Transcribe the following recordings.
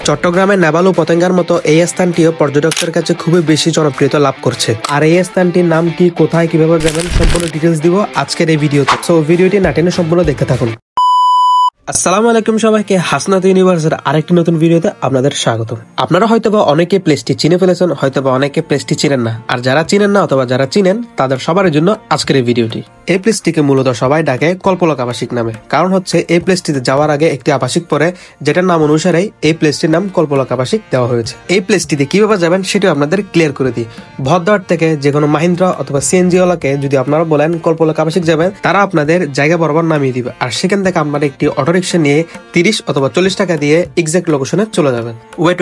চট্টগ্রামের নেভাল ও পতেঙ্গার মতো এই স্থানটিও পর্যটকদের কাছে খুবই বেশি জনপ্রিয়তা লাভ করছে। আর এই স্থানটির নাম কি, কোথায়, কিভাবে যাবেন সম্পূর্ণ ডিটেলস দিব আজকের এই ভিডিওতে। সো ভিডিওটি না টেনে সম্পূর্ণ দেখতে থাকুন। আসসালামু আলাইকুম সবাইকে, হাসনাত ইউনিভার্সের আরেকটি নতুন ভিডিওতে আপনাদের স্বাগত। আপনারা হয়তোবা অনেকে প্লেসটি চিনে ফেলেছেন, হয়তোবা অনেকে প্লেসটি চিনেন না। আর যারা চিনেন না অথবা যারা চিনেন তাদের সবার জন্য আজকের এই ভিডিওটি। এই প্লেসটিকে মূলত সবাই ডাকে কল্পলক আবাসিক নামে, কারণ হচ্ছে এই প্লেসটিতে যাওয়ার আগে একটি আবাসিক পরে, যেটার নাম অনুসারেই এই প্লেসটির নাম কল্পলক আবাসিক দেওয়া হয়েছে। এই প্লেসটিতে কিভাবে যাবেন সেটিও আপনাদের ক্লিয়ার করে দিই। ভদ্রহাট থেকে যে কোনো মাহিন্দ্রা অথবা সিএনজি ওয়ালাকে যদি আপনারা বলেন কল্পলক আবাসিক যাবেন, তারা আপনাদের জায়গা বরাবর নামিয়ে দিবে। আর সেখান থেকে আপনারা একটি অটোরিকশা নিয়ে 30 অথবা 40 টাকা দিয়ে এক্সাক্ট লোকেশনে চলে যাবেন। ওয়েট,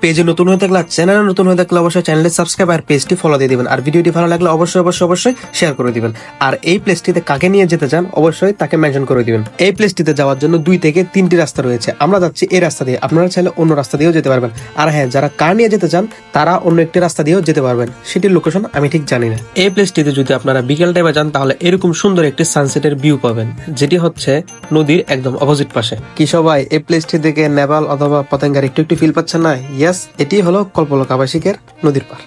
পেজে নতুন হয়ে থাকলে, চ্যানেলে নতুন হয়ে থাকলে অবশ্যই চ্যানেলে সাবস্ক্রাইব আর পেজটি ফলো দিয়ে দিবেন। আর ভিডিওটি ভালো লাগলে অবশ্যই শেয়ার করে দিবেন। আর এই প্লেসটিতে কাকে নিয়ে যেতে চান অবশ্যই তাকে মেনশন করে দিবেন। এই প্লেসটিতে যাওয়ার জন্য 2 থেকে 3টি রাস্তা রয়েছে। আমরা যাচ্ছি এই রাস্তা দিয়ে, আপনারা চাইলে অন্য রাস্তা দিয়েও যেতে পারবেন। আর হ্যাঁ, যারা কার নিয়ে যেতে চান তারা অন্য একটি রাস্তা দিয়েও যেতে পারবেন, সেটির লোকেশন আমি ঠিক জানি না। এই প্লেসটিতে যদি আপনারা বিকেল টাইমে যান তাহলে এরকম সুন্দর একটি সানসেটের ভিউ পাবেন, যেটি হচ্ছে নদীর একদম অপোজিট পাশে। কি সবাই এই প্লেসটি দেখে নেভাল অথবা পতেঙ্গার একটু ফিল পাচ্ছেন না? ইয়েস, এটি হলো কল্পলক আবাসিকের নদীর পার,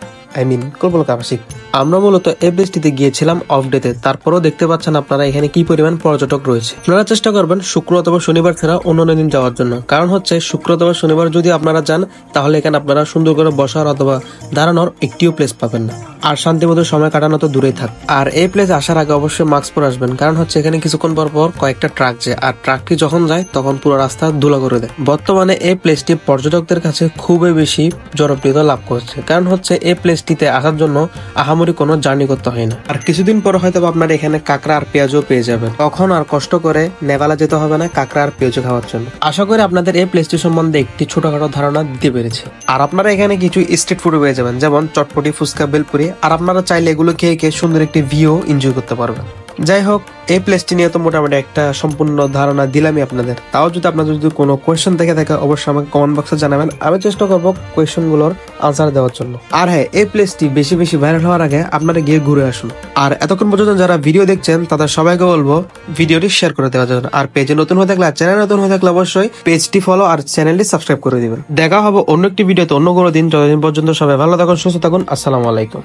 কল্পলক আবাসিক। আমরা মূলত এই প্লেসটিতে গিয়েছিলাম অফ ডেতে। তারপরও দেখতে পাচ্ছেন আপনারা এখানে কি পরিমাণ পর্যটক রয়েছে। আপনারা চেষ্টা করবেন শুক্র অথবা শনিবার ছাড়া অন্যান্য দিন যাওয়ার জন্য, কারণ হচ্ছে শুক্র অথবা শনিবার যদি আপনারা যান তাহলে এখানে আপনারা সুন্দর করে বসার অথবা দাঁড়ানোর একটিও প্লেস পাবেন না। আর শান্তিমতো সময় কাটানো তো দূরেই থাক। আর এই প্লেস আসার আগে অবশ্যই মাস্ক পরে আসবেন, কারণ হচ্ছে এখানে কিছুক্ষণ পর পর কয়েকটা ট্রাক যায়, আর ট্রাকটি যখন যায় তখন পুরো রাস্তা ধুলা করে দেয়। বর্তমানে এই প্লেসটি পর্যটকদের কাছে খুবই বেশি জনপ্রিয়তা লাভ করছে, কারণ হচ্ছে এই প্লেসটিতে আসার জন্য আহামরি কোনো জার্নি করতে হয় না। আর কিছুদিন পর হয়তো আপনারা এখানে কাঁকড়া আর পেঁয়াজও পেয়ে যাবেন, তখন আর কষ্ট করে নেভালে যেতে হবে না কাঁকড়া আর পেঁয়াজ খাওয়ার জন্য। আশা করি আপনাদের এই প্লেসটি সম্বন্ধে একটি ছোটখাটো ধারণা দিতে পেরেছি। আর আপনারা এখানে কিছু স্ট্রিট ফুড পেয়ে যাবেন, যেমন চটপটি, ফুচকা, বেলপুরি। আর আপনারা চাইলে এগুলো খেয়ে সুন্দর একটি ভিউ এনজয় করতে পারবেন। যাই হোক, এই প্লেসটি নিয়ে তো মোটামুটি একটা সম্পূর্ণ ধারণা দিলামই আপনাদের। তাও যদি আপনাদের যদি কোনো কোয়েশ্চেন থেকে থাকে অবশ্যই আমাকে কমেন্ট বক্সে জানাবেন, আমি চেষ্টা করবো কোয়েশ্চেন গুলোর আনসার দেওয়ার জন্য। আর হ্যাঁ, এই প্লেসটি বেশি ভাইরাল হওয়ার আগে আপনারা গিয়ে ঘুরে আসুন। আর এতক্ষণ পর্যন্ত যারা ভিডিও দেখছেন তাদের সবাইকে বলবো ভিডিওটি শেয়ার করে দেওয়ার জন্য। আর পেজে নতুন হয়ে থাকলে, চ্যানেল নতুন হয়ে থাকলে অবশ্যই পেজটি ফলো আর চ্যানেলটি সাবস্ক্রাইব করে দিবেন। দেখা হবে অন্য একটি ভিডিওতে অন্য কোনো দিন। যতদিন পর্যন্ত সবাই ভালো থাকুন, সুস্থ থাকুন। আসসালামু আলাইকুম।